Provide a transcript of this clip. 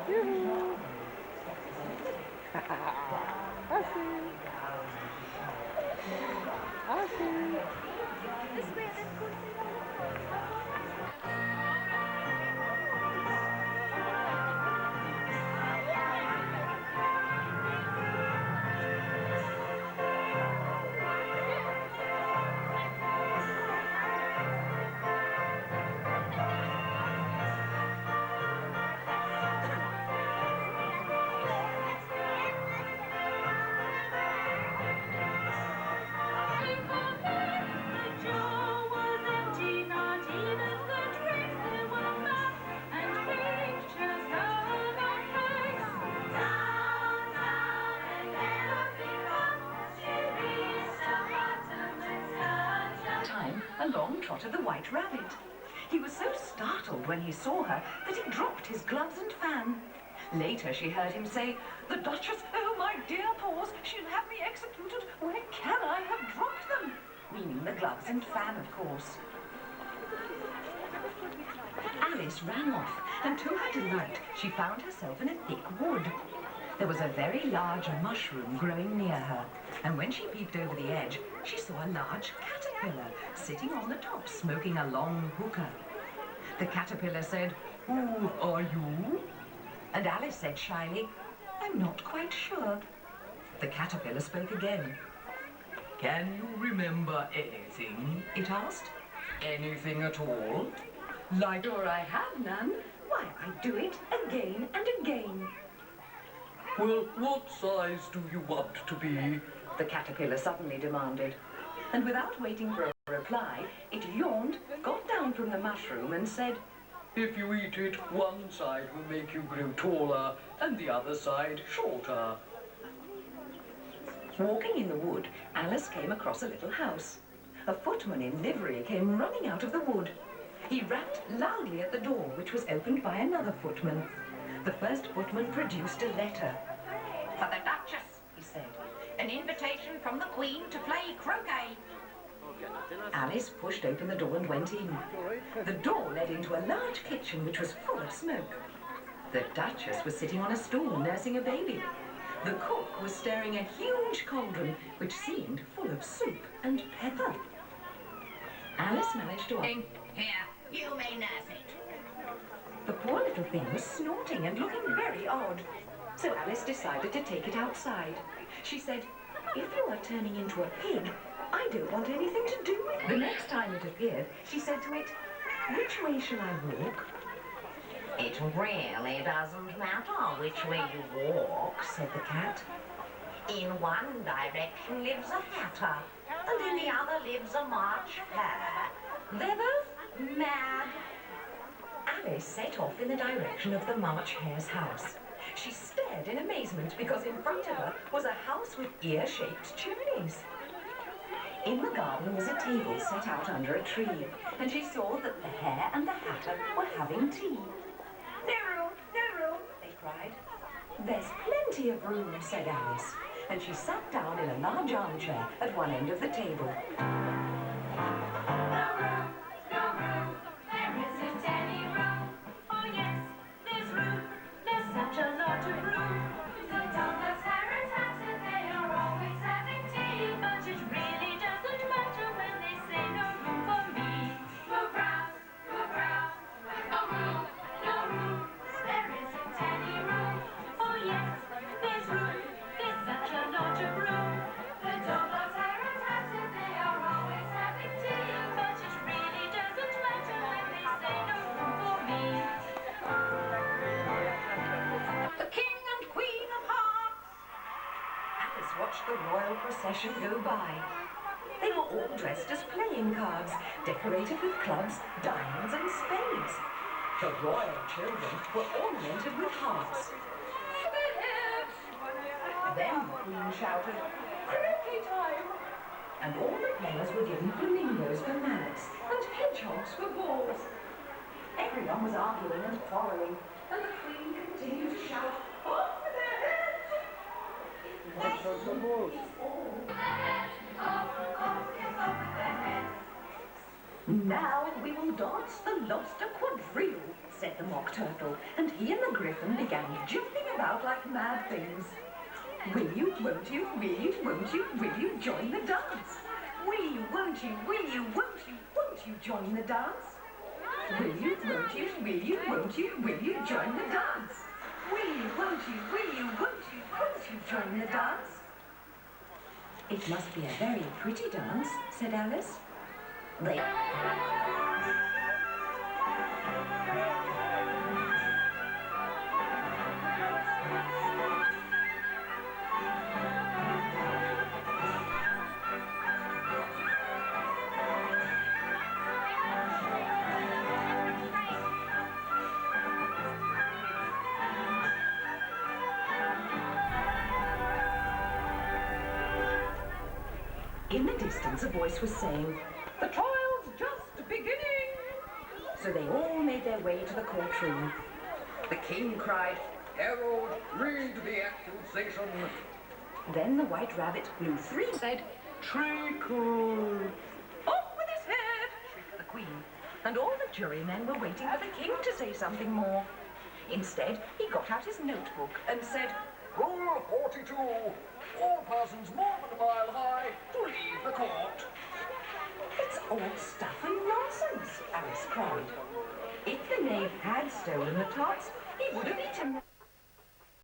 Yoo-hoo. Ashley. Along trotted the White Rabbit. He was so startled when he saw her that he dropped his gloves and fan. Later she heard him say, "The Duchess, oh my dear paws, she'll have me executed. Where can I have dropped them?" Meaning the gloves and fan, of course. Alice ran off, and to her delight, she found herself in a thick wood. There was a very large mushroom growing near her, and when she peeped over the edge, she saw a large caterpillar sitting on the top, smoking a long hookah. The caterpillar said, "Who are you?" And Alice said shyly, "I'm not quite sure." The caterpillar spoke again. "Can you remember anything?" it asked. "Anything at all?" "Like or I have none. Why, I do it again and again." "Well, what size do you want to be?" the caterpillar suddenly demanded. And without waiting for a reply, it yawned, got down from the mushroom and said, "If you eat it, one side will make you grow taller and the other side shorter." Walking in the wood, Alice came across a little house. A footman in livery came running out of the wood. He rapped loudly at the door, which was opened by another footman. The first footman produced a letter. "For the Duchess," he said. "An invitation from the Queen to play croquet." Alice pushed open the door and went in. The door led into a large kitchen which was full of smoke. The Duchess was sitting on a stool nursing a baby. The cook was stirring a huge cauldron which seemed full of soup and pepper. Alice managed to... "Here, you may nurse it." The poor little thing was snorting and looking very odd. So Alice decided to take it outside. She said, "If you are turning into a pig, I don't want anything to do with it." The next time it appeared, she said to it, "Which way shall I walk?" "It really doesn't matter which way you walk," said the cat. "In one direction lives a hatter, and in the other lives a March hare. They're both mad." Alice set off in the direction of the March Hare's house. She stared in amazement because in front of her was a house with ear-shaped chimneys. In the garden was a table set out under a tree, and she saw that the hare and the hatter were having tea. No room, they cried. "There's plenty of room," said Alice, and she sat down in a large armchair at one end of the table. Watched the royal procession go by. They were all dressed as playing cards, decorated with clubs, diamonds and spades. The royal children were ornamented with hearts. Then the Queen shouted, "Croquet time!" And all the players were given flamingos for mallets and hedgehogs for balls. Everyone was arguing and quarrelling, and the Queen continued to shout, "Off with their heads!" Now we will dance the lost acquaintance. not real, said the Mock Turtle, and he and the Griffin began jumping about like mad things. Will you, won't you, will you, won't you, will you join the dance? Will you, won't you, will you, won't you join the dance? Will you, won't you, will you, won't you join the dance? Will you, won't you, will you, won't you join the dance? It must be a very pretty dance, said Alice. They... In the distance, a voice was saying, "The trial's just beginning!" So they all made their way to the courtroom. The king cried, "Herald, read the accusation." Then the White Rabbit blew three and said, "Treacle!" "Off with his head!" shrieked the Queen, and all the jurymen were waiting for the king to say something more. Instead, he got out his notebook and said, Rule 42. All persons more than a mile high to leave the court. "It's all stuff and nonsense," Alice cried. If the knave had stolen the tarts, he would have eaten them.